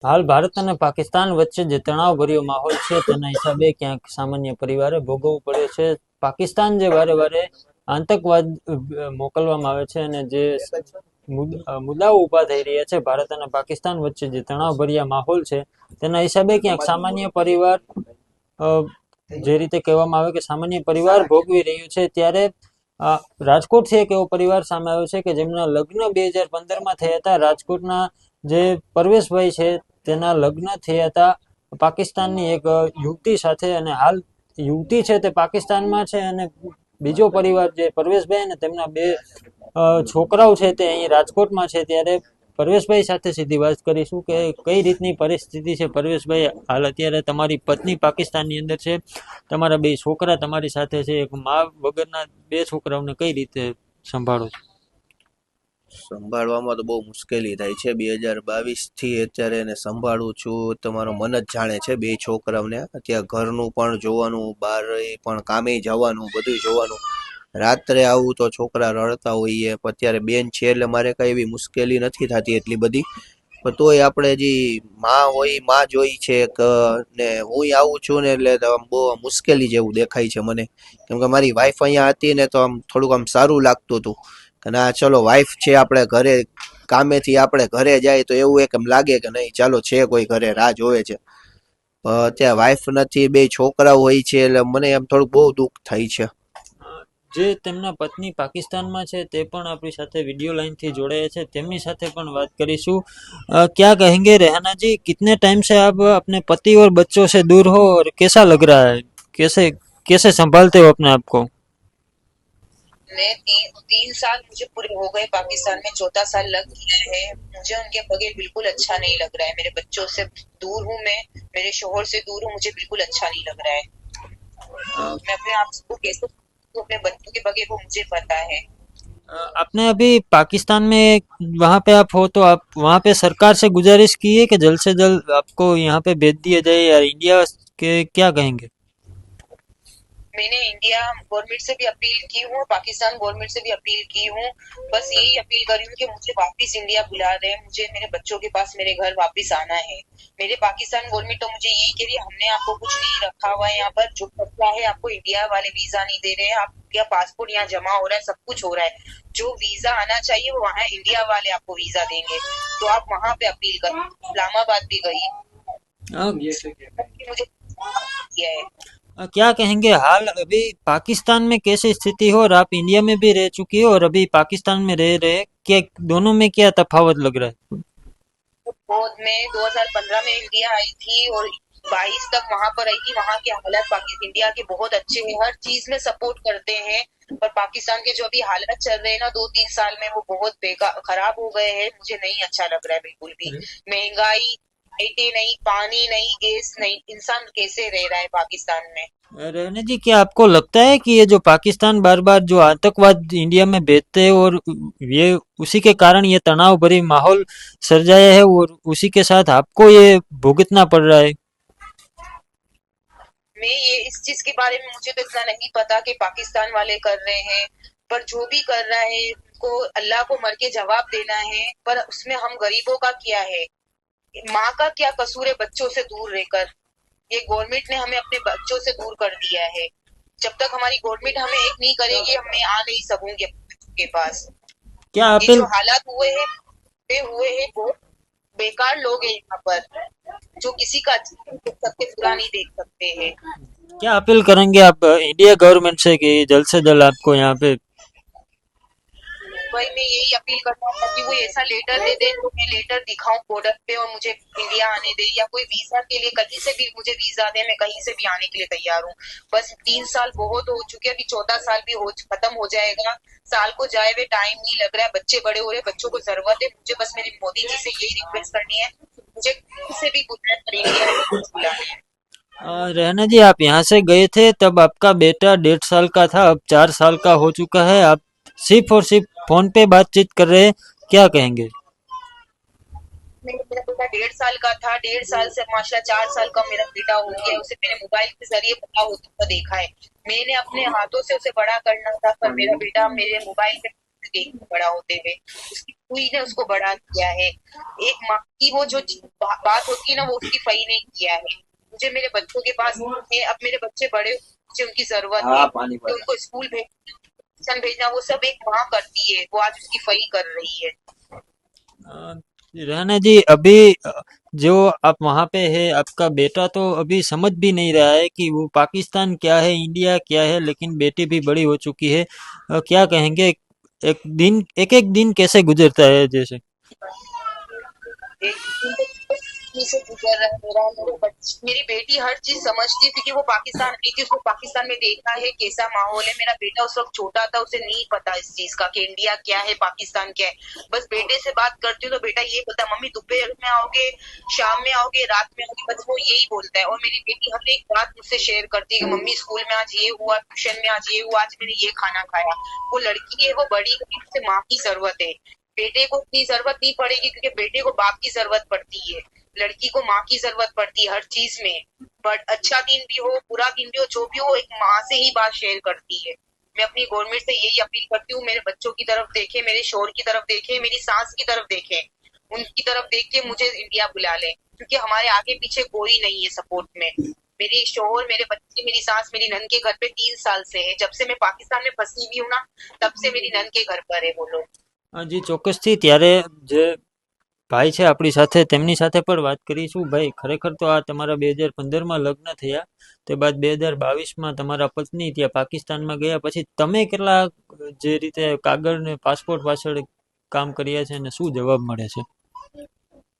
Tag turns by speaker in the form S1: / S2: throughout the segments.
S1: હાલ ભારત અને પાકિસ્તાન વચ્ચે જે તણાવભર્યો માહોલ છે તેના હિસાબે ક્યાંક સામાન્ય પરિવારે ભોગવવું પડે છે. પાકિસ્તાન જે વારે વારે આતંકવાદ મોકલવામાં આવે છે અને જે મુદ્દાઓ ઊભા થઈ રહ્યા છે ભારત અને પાકિસ્તાન વચ્ચે જે તણાવભર્યા માહોલ છે તેના હિસાબે ક્યાંક સામાન્ય પરિવાર જે રીતે કહેવામાં આવે કે સામાન્ય પરિવાર ભોગવી રહ્યું છે, ત્યારે રાજકોટથી એક એવો પરિવાર સામે આવ્યો છે કે જેમના લગ્ન 2015માં થયા હતા. રાજકોટના જે પરવેશભાઈ છે તેના લગ્ન થયા હતા પાકિસ્તાનની એક યુવતી સાથે, અને હાલ યુવતી છે તે પાકિસ્તાનમાં છે અને બીજો પરિવાર જે પરવેશભાઈ અને તેમના બે છોકરાઓ છે તે અહીં રાજકોટમાં છે. ત્યારે પરવેશભાઈ સાથે સીધી વાત કરીશું કે કઈ રીતની પરિસ્થિતિ છે. પરવેશભાઈ, હાલ અત્યારે તમારી પત્ની પાકિસ્તાનની અંદર છે, તમારા બે છોકરા તમારી સાથે છે, એક મા વગરના બે છોકરાઓને કઈ રીતે સંભાળો છો?
S2: સંભાળવામાં તો બહુ મુશ્કેલી થાય છે. 2022 થી અત્યારે એને સંભાળું છું. તમારો મન જ જાણે છે. બે છોકરાઓને અત્યારે ઘરનું પણ જોવાનું, બહાર પણ કામે જવાનું, બધું જોવાનું. રાત્રે આવું તો છોકરા રડતા હોઈએ, પણ અત્યારે બેન છે એટલે મારે કઈ એવી મુશ્કેલી નથી થતી એટલી બધી. પણ તોય આપણે જે માં હોય, માં જોઈ છે ને હું આવું છું ને એટલે આમ બહુ મુશ્કેલી જેવું દેખાય છે મને. કેમ કે મારી વાઈફ અહીંયા હતી ને તો આમ થોડુંક આમ સારું લાગતું હતું કે ના ચલો વાઈફ છે, આપણે ઘરે કામેથી આપણે ઘરે જાય તો એવું એક એમ લાગે કે નહીં ચાલો છે કોઈ ઘરે રાહ જોવે છે. ત્યાં વાઈફ નથી, બે છોકરાઓ હોય છે એટલે મને એમ થોડુંક બહુ દુઃખ થાય છે.
S1: જે તેમના પત્ની પાકિસ્તાનમાં છે તે પણ આપણી સાથે વિડિયો लाइन થી જોડાયા છે, તેમની સાથે પણ વાત કરીશું. क्या कहेंगे रेहाना जी, कितने टाइम से आप अपने पति और बच्चों से दूर हो और कैसा लग रहा है? कैसे कैसे संभालते हो अपने आप को?
S3: मैं तीन साल मुझे पूरे हो गए पाकिस्तान में, चौथा साल लग गया है। मुझे उनके बगैर बिल्कुल अच्छा नहीं लग रहा है। मेरे बच्चों से दूर हूँ, मैं मेरे शोहर से दूर हूँ, मुझे बिल्कुल अच्छा नहीं लग रहा है। मैं अपने आप को कैसे अपने बच्चों के बगैर, वो मुझे पता है।
S1: आपने अभी पाकिस्तान में वहाँ पे आप हो तो आप वहाँ पे सरकार से गुजारिश की है कि जल्द से जल्द आपको यहाँ पे भेज दिया जाए, या इंडिया के क्या कहेंगे?
S3: मैंने इंडिया गवर्नमेंट से भी अपील की हूँ, पाकिस्तान गवर्नमेंट से भी अपील की हूँ। बस यही अपील कर रही हूँ कि मुझे वापस इंडिया बुला रहे हैं, मुझे मेरे बच्चों के पास मेरे घर वापस आना है। मेरे पाकिस्तान गवर्नमेंट तो मुझे यही कह रही है, हमने आपको कुछ नहीं रखा हुआ है यहाँ पर, जो खर्चा है आपको इंडिया वाले वीजा नहीं दे रहे हैं, आपका पासपोर्ट यहाँ जमा हो रहा है, सब कुछ हो रहा है, जो वीजा आना चाहिए वो वहाँ इंडिया वाले आपको वीजा देंगे। तो आप वहाँ पे अपील करो। इस्लामाबाद भी गई, मुझे किया है।
S1: क्या कहेंगे, हाल अभी पाकिस्तान में कैसी स्थिति हो और आप इंडिया में भी रह चुकी हो और अभी पाकिस्तान में रह रहे, क्या दोनों में क्या तफावत लग रहा है?
S3: मैं 2015 में इंडिया आई थी और 22 तक वहां पर रही थी। वहां के हालात पाकिस्तान इंडिया के बहुत अच्छे हैं, हर चीज में सपोर्ट करते हैं। पर पाकिस्तान के जो अभी हालात चल रहे हैं ना 2-3 साल में, वो बहुत बेकार खराब हो गए हैं। मुझे नहीं अच्छा लग रहा है बिल्कुल भी। महंगाई, लाइटें नहीं, पानी नहीं, गैस नहीं, इंसान कैसे रह रहा है पाकिस्तान में?
S1: रहने जी, क्या आपको लगता है कि ये जो पाकिस्तान बार बार जो आतंकवाद इंडिया में भेजते हैं और ये उसी के कारण ये तनाव भरी माहौल सर्जाया है और उसी के साथ आपको ये भुगतना पड़ रहा है?
S3: मैं ये इस चीज के बारे में मुझे तो इतना नहीं पता कि पाकिस्तान वाले कर रहे हैं, पर जो भी कर रहा है उनको अल्लाह को मर के जवाब देना है। पर उसमें हम गरीबों का क्या है? माँ का क्या कसूर है बच्चों से दूर रहकर? ये गवर्नमेंट ने हमें अपने बच्चों से दूर कर दिया है। जब तक हमारी गवर्नमेंट हमें एक नहीं करेगी, हमें आ नहीं सकूंगी अपने बच्चों के पास।
S1: क्या
S3: ये
S1: अपील
S3: जो हालात हुए हैं बहुत बेकार लोग हैं यहाँ पर, जो किसी का अच्छा देख सकते, बुरा नहीं देख सकते हैं।
S1: क्या अपील करेंगे आप इंडिया गवर्नमेंट से कि जल्द से जल्द आपको यहाँ पे?
S3: भाई मैं यही अपील करता हूँ कि वो ऐसा लेटर दे दे तो मैं लेटर दिखाऊं बॉर्डर पे और मुझे इंडिया आने दे, या कोई वीजा के लिए कहीं से भी मुझे वीजा दे, मैं कहीं से भी आने के लिए तैयार हूँ। बस 3 साल बहुत हो चुके हैं, अभी चौथा साल भी खत्म हो जाएगा। साल को जाए हुए टाइम नहीं लग रहा है, बच्चे बड़े हो रहे हैं, बच्चों को जरूरत है। मुझे बस मेरी मोदी जी से यही रिक्वेस्ट करनी है, मुझे कहीं से भी बुलाए पर इंडिया बुलाना है।
S1: रहना जी, आप यहाँ से गए थे तब आपका बेटा 1.5 साल का था, अब 4 साल का हो चुका है, आप सिर्फ और सिर्फ फोन पे बातचीत कर रहे हैं, क्या कहेंगे?
S3: मेरा बेटा 1.5 साल का था, 1.5 साल से माशाल्लाह 4 साल का मेरा बेटा हो गया। उसे मैंने मोबाइल के जरिए बड़ा होता हुआ देखा है। मैंने अपने हाथों से उसे बड़ा करना था, पर मेरा बेटा मेरे मोबाइल पे गई बड़ा होते हुए, उसकी हुई ने उसको बड़ा किया है। एक माँ की वो जो बात होती है ना, वो उसकी फई ने किया है। मुझे मेरे बच्चों के पास है, अब मेरे बच्चे बड़े, मुझे उनकी जरूरत है कि उनको स्कूल भेजना, ट्यूशन भेजना, वो सब एक माँ करती है, वो आज उसकी फई कर रही है।
S1: रहना जी, अभी जो आप वहाँ पे है, आपका बेटा तो अभी समझ भी नहीं रहा है कि वो पाकिस्तान क्या है, इंडिया क्या है, लेकिन बेटी भी बड़ी हो चुकी है। क्या कहेंगे, एक एक दिन कैसे गुजरता है जैसे?
S3: एक दिन तो खुशी से गुजर रहा है मेरा। मेरी बेटी हर चीज समझती है, क्योंकि वो पाकिस्तान आई थी, उसको पाकिस्तान में देखा है कैसा माहौल है। मेरा बेटा उस वक्त छोटा था, उसे नहीं पता इस चीज का कि इंडिया क्या है, पाकिस्तान क्या है। बस बेटे से बात करती हूँ तो बेटा ये बोलता है, मम्मी दोपहर में आओगे, शाम में आओगे, रात में आओगे, बस वो यही बोलता है। और मेरी बेटी हर एक बात मुझसे शेयर करती है कि मम्मी स्कूल में आज ये हुआ, ट्यूशन में आज ये हुआ, आज मैंने ये खाना खाया। वो लड़की है, वो बड़ी है, उसे माँ की जरूरत है। बेटे को इतनी जरूरत नहीं पड़ेगी, क्योंकि बेटे को बाप की जरूरत पड़ती है, लड़की को माँ की जरूरत पड़ती है हर चीज में। बट अच्छा दिन भी हो, बुरा दिन भी हो, जो भी हो, एक माँ से ही बात शेयर करती है। मैं अपनी गवर्नमेंट से यही अपील करती हूँ, मेरे बच्चों की तरफ देखे, मेरे शोहर की तरफ देखे, मेरी सास की तरफ देखे, उनकी तरफ देख के मुझे इंडिया बुला ले, क्योंकि हमारे आगे पीछे कोई नहीं है सपोर्ट में। मेरे शोहर, मेरे बच्चे, मेरी सास मेरी नन के घर पे 3 साल से है। जब से मैं पाकिस्तान में फंसी हुई हूँ ना, तब से मेरी नन के घर पर है वो लोग।
S1: જી ચોક્કસથી, ત્યારે જે ભાઈ છે આપણી સાથે, તેમની સાથે પણ વાત કરીશું. ભાઈ, ખરેખર તો આ તમારા 2015માં લગ્ન થયા, તે બાદ 2022માં તમારા પત્ની ત્યાં પાકિસ્તાનમાં ગયા, પછી તમે કેટલા જે રીતે કાગળ ને પાસપોર્ટ પાછળ કામ કર્યા છે અને શું જવાબ મળે છે?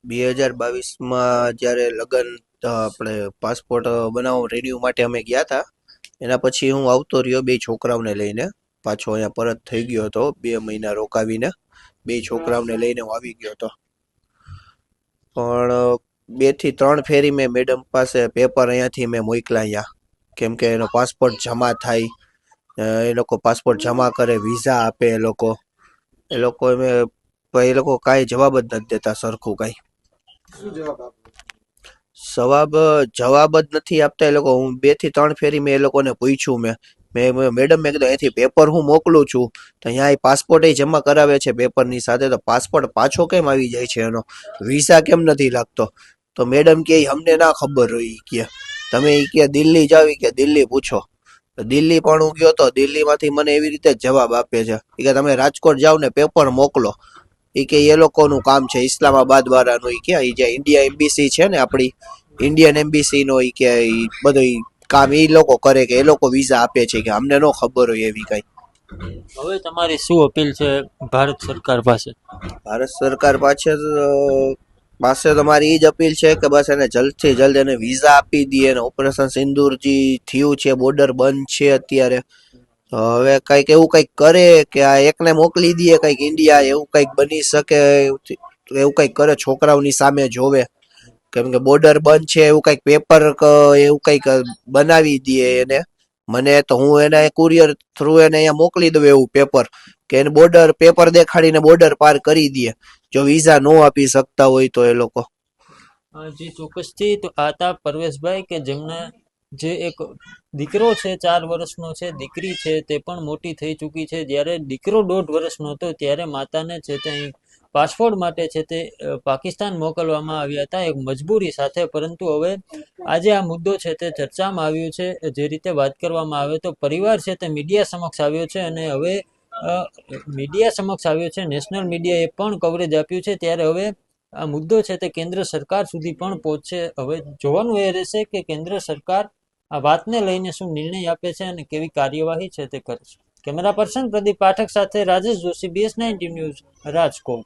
S2: 2022માં જ્યારે લગ્ન આપણે પાસપોર્ટ બનાવવા રિન્યુ માટે અમે ગયા હતા, એના પછી હું આવતો રહ્યો 2 છોકરાઓને લઈને. પાછો અહીંયા પરત થઈ ગયો હતો 2 મહિના રોકાવીને. 2 છોકરાઓને લઈને હું આવી ગયો હતો. પણ 2 થી 3 ફેરી મેં મેડમ પાસે પેપર અહીંયાથી મેં મોકલ્યા અહીંયા, કેમ કે એનો પાસપોર્ટ જમા થાય. એ લોકો પાસપોર્ટ જમા કરે, વિઝા આપે એ લોકો. એ લોકો કાંઈ જવાબ જ નથી દેતા સરખું કાંઈ. જવાબ જ નથી આપતા એ લોકો. હું 2 થી 3 ફેરી મેં એ લોકોને પૂછ્યું. મેડમ મેં કીધું અહીંથી પેપર હું મોકલું છું તો અહીંયા પાસપોર્ટ જમા કરાવે છે પેપરની સાથે, તો પાસપોર્ટ પાછો કેમ આવી જાય છે એનો, વિઝા કેમ નથી લાગતો? તો મેડમ કે અમને ના ખબર હોય કે તમે કે દિલ્હી જાવ, કે દિલ્હી પૂછો. દિલ્હી પણ હું ગયો તો, દિલ્હીમાંથી મને એવી રીતે જવાબ આપે છે કે તમે રાજકોટ જાઓ ને પેપર મોકલો. કે એ લોકોનું કામ છે, ઇસ્લામાબાદ વાળાનું. કે જે ઇન્ડિયા એમ્બેસી છે ને આપણી ઇન્ડિયન એમ્બેસી નો, કે બધું કામ એ લોકો કરે, કે એ લોકો વિઝા આપે છે, કે અમને નો ખબર હોય એવી કઈ.
S1: હવે તમારી શું અપીલ છે ભારત સરકાર પાસે?
S2: ભારત સરકાર પાસે તો મારી એ જ અપીલ છે કે બસ એને જલ્દથી જલ્દ એને વિઝા આપી દે. અને ઓપરેશન સિંદૂર જે થયું છે, બોર્ડર બંધ છે અત્યારે, હવે કઈક એવું કઈક કરે કે આ એકને મોકલી દે કઈક ઇન્ડિયા, એવું કઈક બની શકે. એવું કઈક કરે, છોકરાઓની સામે જોવે, કેમ કે બોર્ડર બંધ છે, એવું કઈક પેપર એવું કઈક બનાવી દે એને. મને તો હું એને કુરિયર થ્રુ એને અહીંયા મોકલી દઉં એવું પેપર, કે એને બોર્ડર પેપર દેખાડીને બોર્ડર પાર કરી દે, જો વિઝા નો આપી શકતા હોય તો એ લોકો.
S1: જી ચોક્કસથી. તો આ હતા પરવેશભાઈ, કે જેમને જે એક દીકરો છે 4 વર્ષનો છે, દીકરી છે તે પણ મોટી થઈ ચૂકી છે. જ્યારે દીકરો 1.5 વર્ષનો હતો ત્યારે માતાને છે તે અહીં પાસપોર્ટ માટે છે તે પાકિસ્તાન મોકલવામાં આવ્યા હતા, એક મજબૂરી સાથે. પરંતુ હવે આજે આ મુદ્દો છે તે ચર્ચામાં આવ્યો છે. જે રીતે વાત કરવામાં આવે તો પરિવાર છે તે મીડિયા સમક્ષ આવ્યો છે, અને હવે મીડિયા સમક્ષ આવ્યો છે, નેશનલ મીડિયાએ પણ કવરેજ આપ્યું છે. ત્યારે હવે આ મુદ્દો છે તે કેન્દ્ર સરકાર સુધી પણ પહોંચશે. હવે જોવાનું એ રહેશે કે કેન્દ્ર સરકાર આ વાતને લઈને શું નિર્ણય આપે છે અને કેવી કાર્યવાહી છે તે કરે છે. કેમેરા પર્સન પ્રદીપ પાઠક સાથે રાજેશ જોશી, BS19 ન્યૂઝ, રાજકોટ.